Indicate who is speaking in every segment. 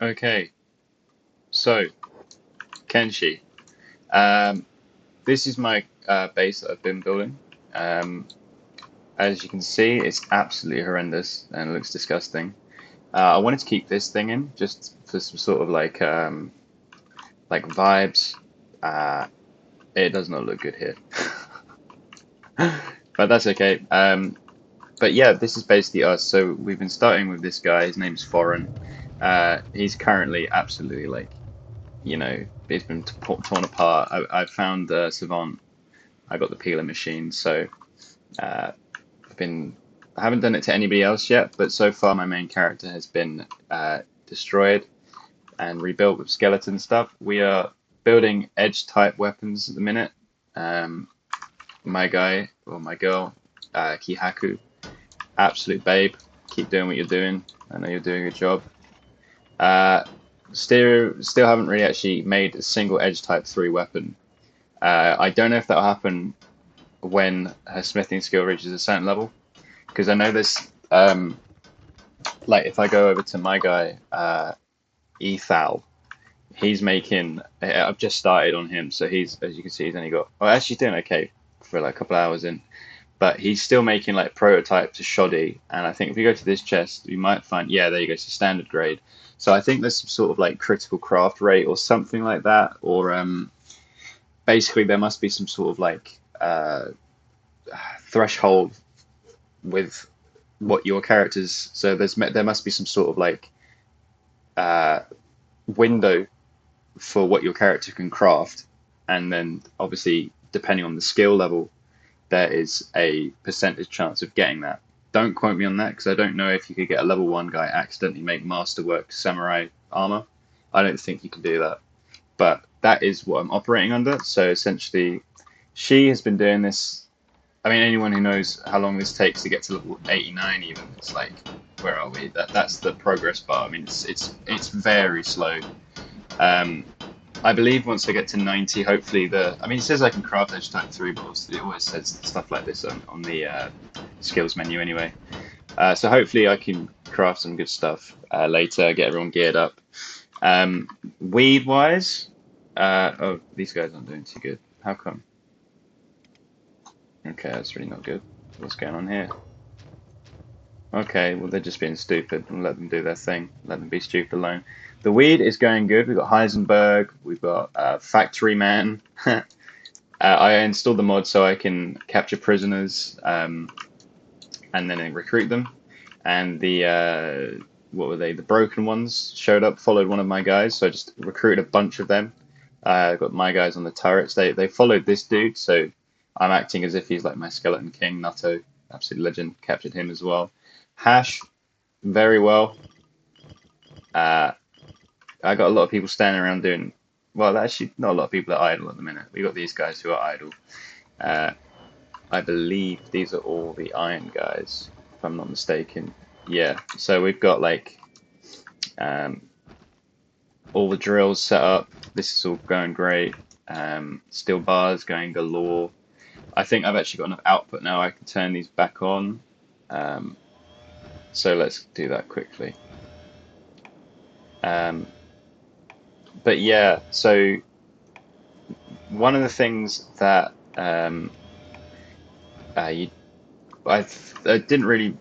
Speaker 1: Okay, so Kenshi, um, this is my base that I've been building. Um, as you can see, it's absolutely horrendous and it looks disgusting. I wanted to keep this thing in just for some sort of like vibes. Uh, it does not look good here, but that's okay. But yeah, this is basically us. So we've been starting with this guy. His name's Foreign. He's currently absolutely like it's been torn apart. I found Savant. I got the peeler machine, so uh, I've been. I haven't done it to anybody else yet, but so far my main character has been destroyed and rebuilt with skeleton stuff. We are building edge type weapons at the minute. Um, my guy or my girl, Kihaku, absolute babe. Keep doing what you're doing. I know you're doing a good job. Uh, still haven't really actually made a single edge type 3 weapon. I don't know if that'll happen when her smithing skill reaches a certain level, because I know this. Like if I go over to my guy, Ethal, he's making. I've just started on him, so he's, as you can see, he's only got. Well, actually doing okay for like a couple hours in, but he's still making like prototype to shoddy. And I think if you go to this chest, you might find, yeah, there you go, it's a standard grade. So I think there's some sort of like critical craft rate or something like that, or basically there must be some sort of like threshold with what your characters. So there must be some sort of like uh, window for what your character can craft, and then obviously depending on the skill level, there is a percentage chance of getting that. Don't quote me on that because I don't know if you could get a level 1 guy accidentally make masterwork samurai armor. I don't think you can do that, but that is what I'm operating under. So essentially, she has been doing this. I mean, anyone who knows how long this takes to get to level 89, even, it's like, where are we? That's the progress bar. I mean, it's very slow. Um, I believe once I get to 90, hopefully I mean, it says I can craft edge type 3, but it always says stuff like this on the skills menu anyway. So hopefully I can craft some good stuff later, get everyone geared up. Weed wise, oh, these guys aren't doing too good. How come? Okay, that's really not good. What's going on here? Okay, well, they're just being stupid, and let them do their thing. Let them be stupid alone. The weed is going good. We've got Heisenberg, we've got Factory Man. I installed the mod so I can capture prisoners and then recruit them. And what were they? The broken ones showed up, followed one of my guys, so I just recruited a bunch of them. Got my guys on the turrets. They followed this dude, so I'm acting as if he's like my skeleton king. Nato, absolute legend, captured him as well. Hash, very well. Uh, I got a lot of people standing around doing well. Actually, not a lot of people are idle at the minute. We got these guys who are idle. Uh, I believe these are all the iron guys, if I'm not mistaken. Yeah. So we've got like um, all the drills set up. This is all going great. Steel bars going galore. I think I've actually got enough output now. I can turn these back on. Um, so let's do that quickly. Um, but yeah, so one of the things that you I didn't really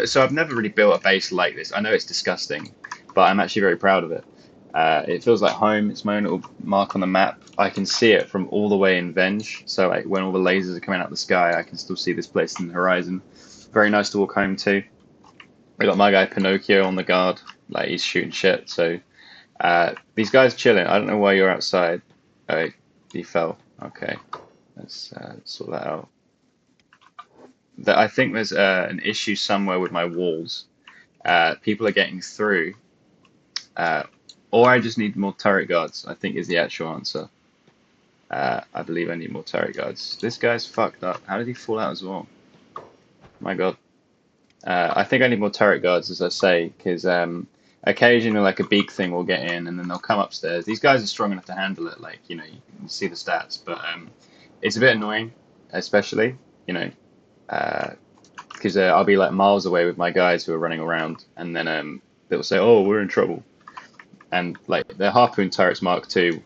Speaker 1: so I've never really built a base like this. I know it's disgusting, but I'm actually very proud of it. It feels like home. It's my own little mark on the map. I can see it from all the way in Venge. So like when all the lasers are coming out of the sky, I can still see this place in the horizon. Very nice to walk home to. I got my guy Pinocchio on the guard. Like he's shooting shit. So these guys chilling. I don't know why you're outside. Oh, he fell. Okay, let's sort that out. I think there's an issue somewhere with my walls. People are getting through, uh, or I just need more turret guards, I think is the actual answer. I believe I need more turret guards. This guy's fucked up. How did he fall out as well? My God. I think I need more turret guards, as I say, because occasionally like a big thing will get in and then they'll come upstairs. These guys are strong enough to handle it, like, you can see the stats, but it's a bit annoying, especially, you know, because I'll be like miles away with my guys who are running around, and then they'll say, "Oh, we're in trouble." and like they're harpoon turrets Mark II,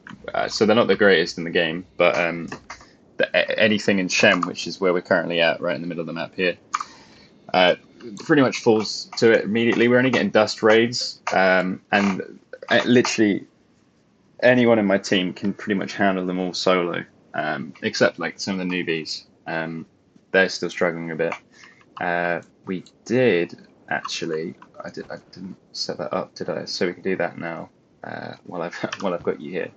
Speaker 1: so they're not the greatest in the game, but anything in Shem, which is where we're currently at, right in the middle of the map here, uh, pretty much falls to it immediately. We're only getting dust raids, and literally anyone in my team can pretty much handle them all solo, except like some of the newbies. They're still struggling a bit. We did actually. I didn't set that up, did I? So we can do that now. While I've while I've got you here.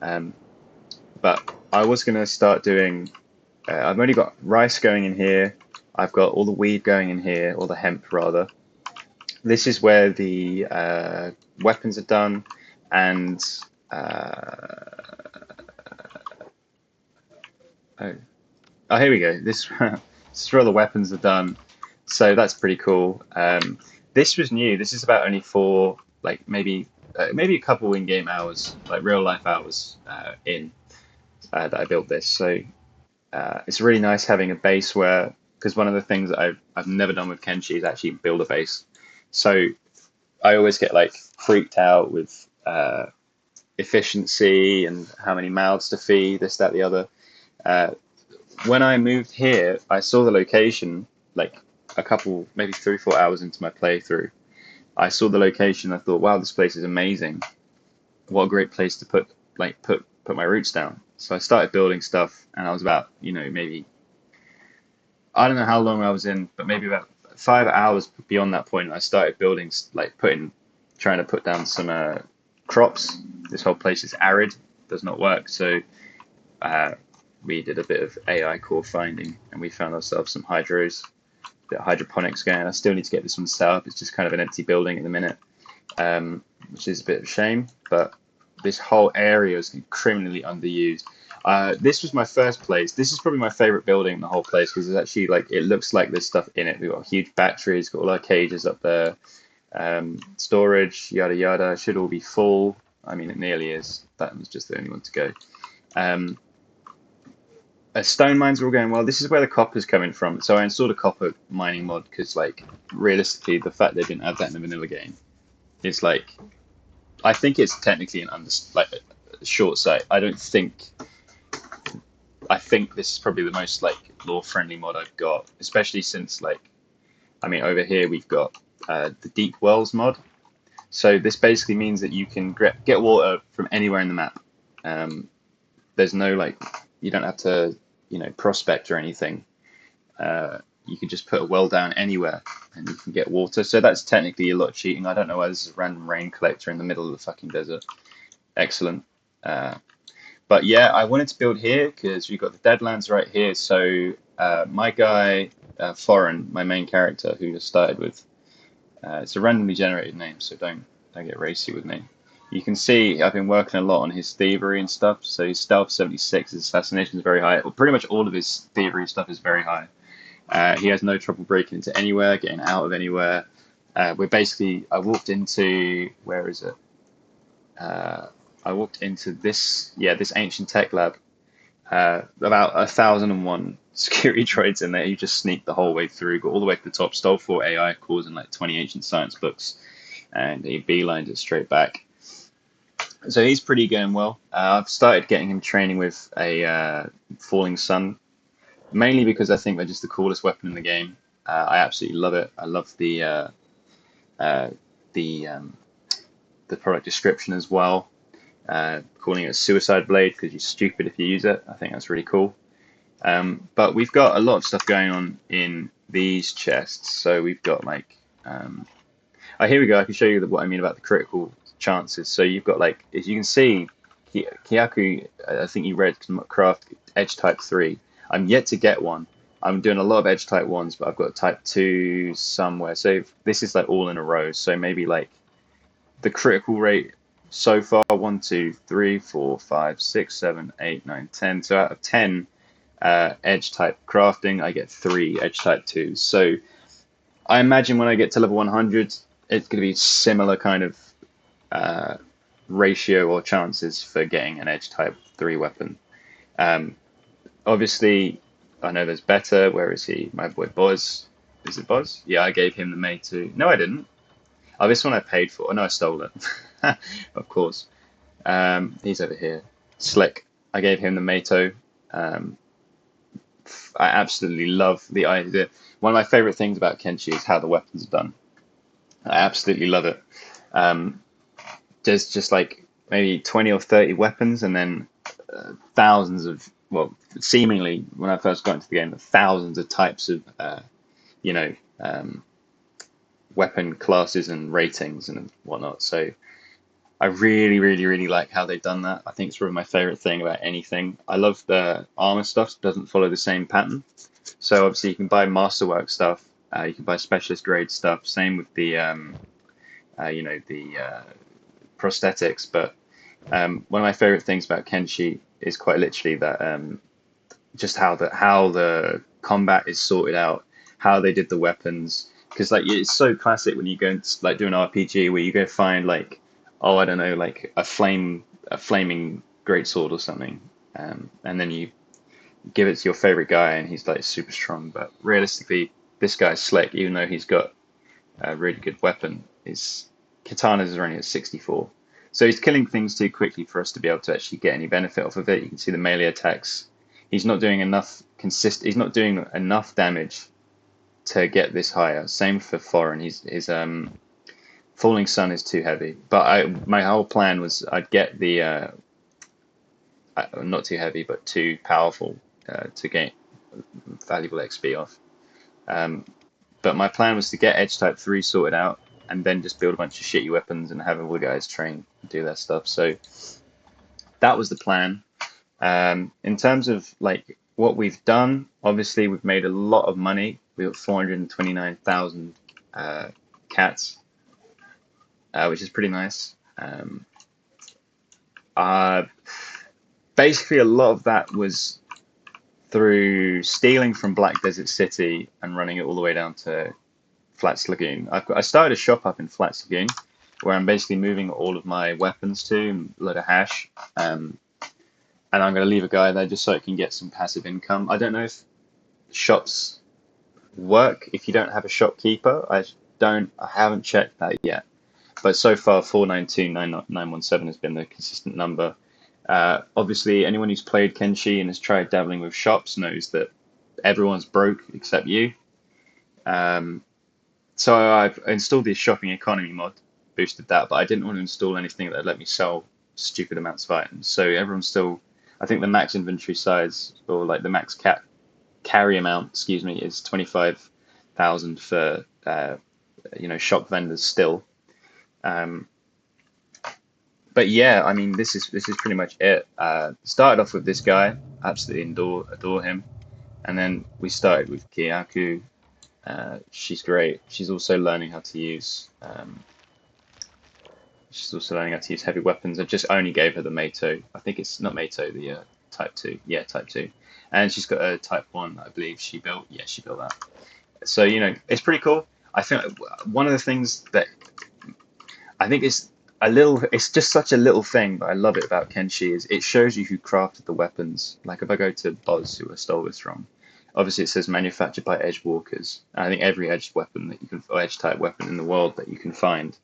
Speaker 1: Um, but I was going to start doing. I've only got rice going in here. I've got all the weed going in here, or the hemp rather. This is where the weapons are done, and oh, oh, here we go. This is where all the weapons are done. So that's pretty cool. This was new. This is about only four, like maybe a couple in-game hours, like real life hours that I built this. So it's really nice having a base where, because one of the things that I've never done with Kenshi is actually build a base. So I always get like freaked out with efficiency and how many mouths to feed, this, that, the other. Uh, when I moved here, I saw the location like a couple, maybe 3 or 4 hours into my playthrough. I saw the location. I thought, wow, this place is amazing. What a great place to put my roots down. So I started building stuff, and I was about, maybe I don't know how long I was in, but maybe about 5 hours beyond that point. I started building, like trying to put down some crops. This whole place is arid, does not work. So uh, we did a bit of AI core finding, and we found ourselves some bit of hydroponics going. I still need to get this one set up. It's just kind of an empty building at the minute, which is a bit of a shame. But this whole area is criminally underused. This was my first place. This is probably my favorite building in the whole place because it's actually like it looks like there's stuff in it. We've got huge batteries, got all our cages up there, storage, yada yada. Should all be full. I mean, it nearly is. That was just the only one to go. Um, Stone mines are all going well. This is where the copper's coming from. So I installed a copper mining mod because, like, realistically, the fact they didn't add that in the vanilla game is like, I think it's technically like a short sight. I think this is probably the most like lore friendly mod I've got, especially since like, I mean, over here we've got the deep wells mod. So this basically means that you can get water from anywhere in the map. There's no like, you don't have to, prospect or anything. You can just put a well down anywhere and you can get water. So that's technically a lot of cheating. I don't know why there's a random rain collector in the middle of the fucking desert. Excellent. But yeah, I wanted to build here because we've got the Deadlands right here. So my guy, Foreign, my main character, who I started with, it's a randomly generated name, so don't get racy with me. You can see I've been working a lot on his thievery and stuff. So his stealth 76, his assassination is very high. Well, pretty much all of his thievery stuff is very high. He has no trouble breaking into anywhere, getting out of anywhere. I walked into, where is it? I walked into this ancient tech lab. About 1,001 security droids in there. You just sneaked the whole way through, got all the way to the top, stole 4 AI cores and like 20 ancient science books, and he beelined it straight back. So he's pretty going well. I've started getting him training with a falling sun, mainly because I think they're just the coolest weapon in the game. I absolutely love it. I love the the product description as well. Calling it a suicide blade because you're stupid if you use it. I think that's really cool. But we've got a lot of stuff going on in these chests. So we've got like, here we go. I can show you what I mean about the critical chances. So you've got like, as you can see, Kyaku, I think you read craft edge type 3. I'm yet to get one. I'm doing a lot of edge type 1s, but I've got type 2 somewhere. So this is like all in a row. So maybe like the critical rate so far 1, 2, 3, 4, 5, 6, 7, 8, 9, 10. So out of 10 edge type crafting, I get 3 edge type 2s. So I imagine when I get to level 100, it's going to be similar kind of ratio or chances for getting an edge type 3 weapon. Obviously, I know there's better. Where is he? My boy Boz. Is it Boz? Yeah, I gave him the May 2. No, I didn't. Oh, this one I paid for. Oh, no, I stole it. Of course. He's over here. Slick. I gave him the Mato. Um, I absolutely love the idea. One of my favorite things about Kenshi is how the weapons are done. I absolutely love it. Um, there's just like maybe 20 or 30 weapons, and then thousands of, well, seemingly when I first got into the game, thousands of types of, you know, um, weapon classes and ratings and whatnot. So I really, really, really like how they've done that. I think it's probably my favorite thing about anything. I love the armor stuff doesn't follow the same pattern. So obviously you can buy masterwork stuff, you can buy specialist grade stuff. Same with the, the prosthetics. But one of my favorite things about Kenshi is quite literally that just how the combat is sorted out, how they did the weapons. Because like it's so classic when you go and like do an RPG where you go find like, oh, I don't know, like a flaming greatsword or something, and then you give it to your favorite guy and he's like super strong. But realistically, this guy's slick, even though he's got a really good weapon. His katanas are only at 64. So he's killing things too quickly for us to be able to actually get any benefit off of it. You can see the melee attacks. He's not doing enough He's not doing enough damage to get this higher. Same for Foreign. His Falling Sun is too heavy. But my whole plan was I'd get the not too heavy, but too powerful to gain valuable XP off. Um, but my plan was to get Edge Type 3 sorted out and then just build a bunch of shitty weapons and have all the guys train and do their stuff. So that was the plan. In terms of like what we've done, obviously we've made a lot of money. We got 429,000 cats, which is pretty nice. Basically, a lot of that was through stealing from Black Desert City and running it all the way down to Flats Lagoon. I started a shop up in Flats Lagoon where I'm basically moving all of my weapons to, a load of hash. And I'm going to leave a guy there just so I can get some passive income. I don't know if shops work if you don't have a shopkeeper. I haven't checked that yet. But so far, 492,917 has been the consistent number. Obviously, anyone who's played Kenshi and has tried dabbling with shops knows that everyone's broke except you. So I've installed the shopping economy mod, boosted that, but I didn't want to install anything that would let me sell stupid amounts of items. So everyone's still, I think the max inventory size or like the max carry amount, excuse me, is 25,000 for shop vendors still. But yeah, I mean, this is pretty much it. Started off with this guy, absolutely adore him, and then we started with Kyaku. She's great. She's also learning how to use. She's also learning how to use heavy weapons. I just only gave her the Mato. I think it's not Mato, the Type 2. Yeah, Type 2. And she's got a Type 1, I believe she built. Yeah, she built that. So, it's pretty cool. I think one of the things that I think is it's just such a little thing, but I love it about Kenshi is it shows you who crafted the weapons. Like if I go to Boz, who I stole this from, obviously it says manufactured by edge walkers. And I think every edge weapon that you can, or edge type weapon in the world that you can find,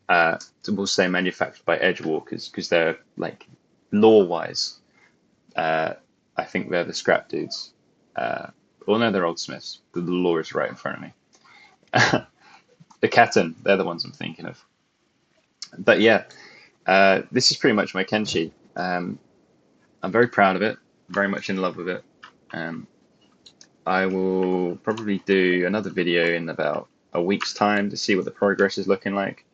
Speaker 1: will say manufactured by edge walkers because they're like lore wise. I think they're the scrap dudes. Well, no, they're old smiths. The lore is right in front of me. The Katten, they're the ones I'm thinking of. But yeah, this is pretty much my Kenshi. I'm very proud of it, very much in love with it. I will probably do another video in about a week's time to see what the progress is looking like.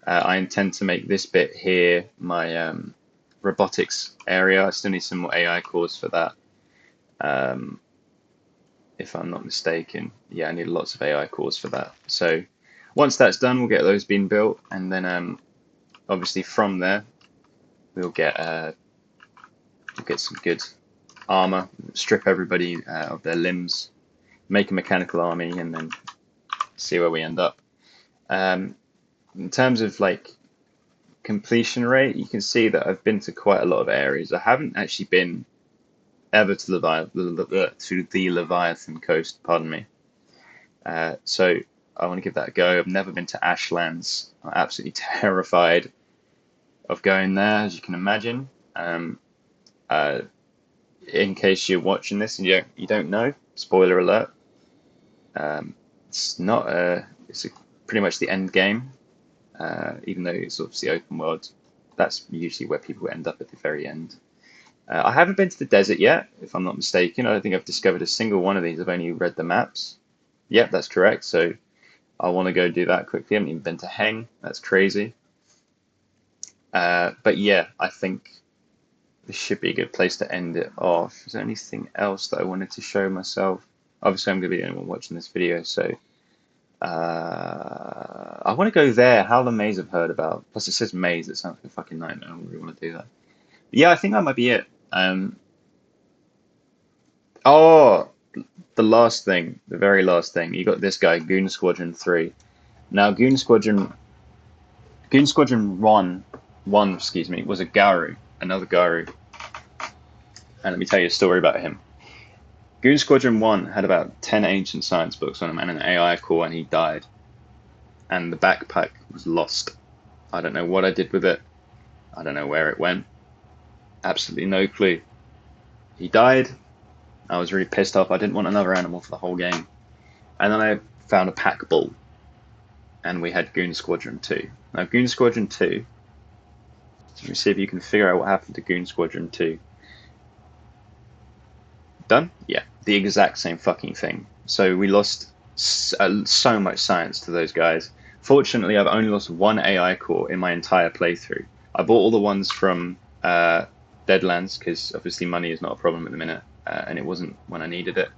Speaker 1: I intend to make this bit here my robotics area. I still need some more AI cores for that. If I'm not mistaken. Yeah, I need lots of AI cores for that. So once that's done, we'll get those being built, and then obviously from there we'll get some good armor, strip everybody of their limbs, make a mechanical army, and then see where we end up. In terms of like completion rate, you can see that I've been to quite a lot of areas. I haven't actually been ever to the Leviathan coast, pardon me. So I want to give that a go. I've never been to Ashlands. I'm absolutely terrified of going there, as you can imagine. Uh, in case you're watching this and you don't know, spoiler alert. It's not pretty much the end game, even though it's obviously open world. That's usually where people end up at the very end. I haven't been to the desert yet, if I'm not mistaken. I don't think I've discovered a single one of these. I've only read the maps. Yep, that's correct. So I want to go do that quickly. I haven't even been to Heng. That's crazy. But yeah, I think this should be a good place to end it off. Is there anything else that I wanted to show myself? Obviously, I'm going to be the only one watching this video, so I want to go there. Howler Maze I've heard about. Plus, it says maze. It sounds like a fucking nightmare. I don't really want to do that. But yeah, I think that might be it. Oh, the last thing, the very last thing. You got this guy, Goon Squadron 3. Now, Goon Squadron 1, excuse me, was a Garu, another Garu. And let me tell you a story about him. Goon Squadron 1 had about 10 ancient science books on him and an AI core, and he died. And the backpack was lost. I don't know what I did with it. I don't know where it went. Absolutely no clue. He died. I was really pissed off. I didn't want another animal for the whole game. And then I found a pack bull. And we had Goon Squadron 2. Now, Goon Squadron 2. Let me see if you can figure out what happened to Goon Squadron 2. Done? Yeah, the exact same fucking thing. So we lost so much science to those guys. Fortunately, I've only lost one AI core in my entire playthrough. I bought all the ones from Deadlands because obviously money is not a problem at the minute, and it wasn't when I needed it.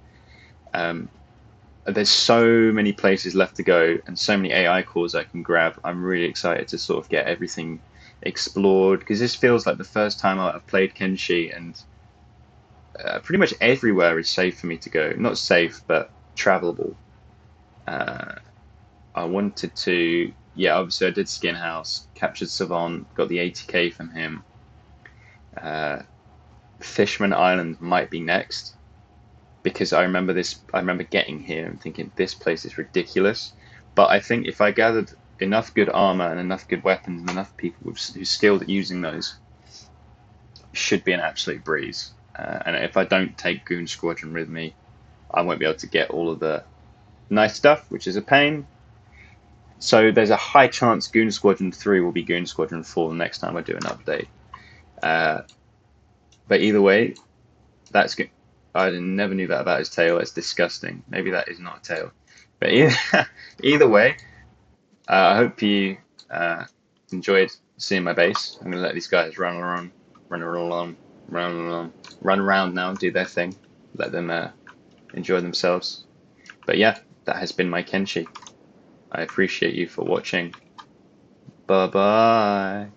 Speaker 1: There's so many places left to go and so many AI cores I can grab. I'm really excited to sort of get everything explored because this feels like the first time I've played Kenshi, and pretty much everywhere is safe for me to go. Not safe, but travelable. I wanted to, yeah, obviously I did Skin House, captured Savant, got the 80k from him. Fishman Island might be next because I remember getting here and thinking this place is ridiculous. But I think if I gathered enough good armor and enough good weapons and enough people who's skilled at using those, should be an absolute breeze. And if I don't take Goon Squadron with me, I won't be able to get all of the nice stuff, which is a pain. So there's a high chance Goon Squadron 3 will be Goon Squadron 4 the next time I do an update. But either way, that's good. I never knew that about his tail. It's disgusting. Maybe that is not a tail. But either way, I hope you enjoyed seeing my base. I'm going to let these guys run around now, do their thing. Let them enjoy themselves. But yeah, that has been my Kenshi. I appreciate you for watching. Bye bye.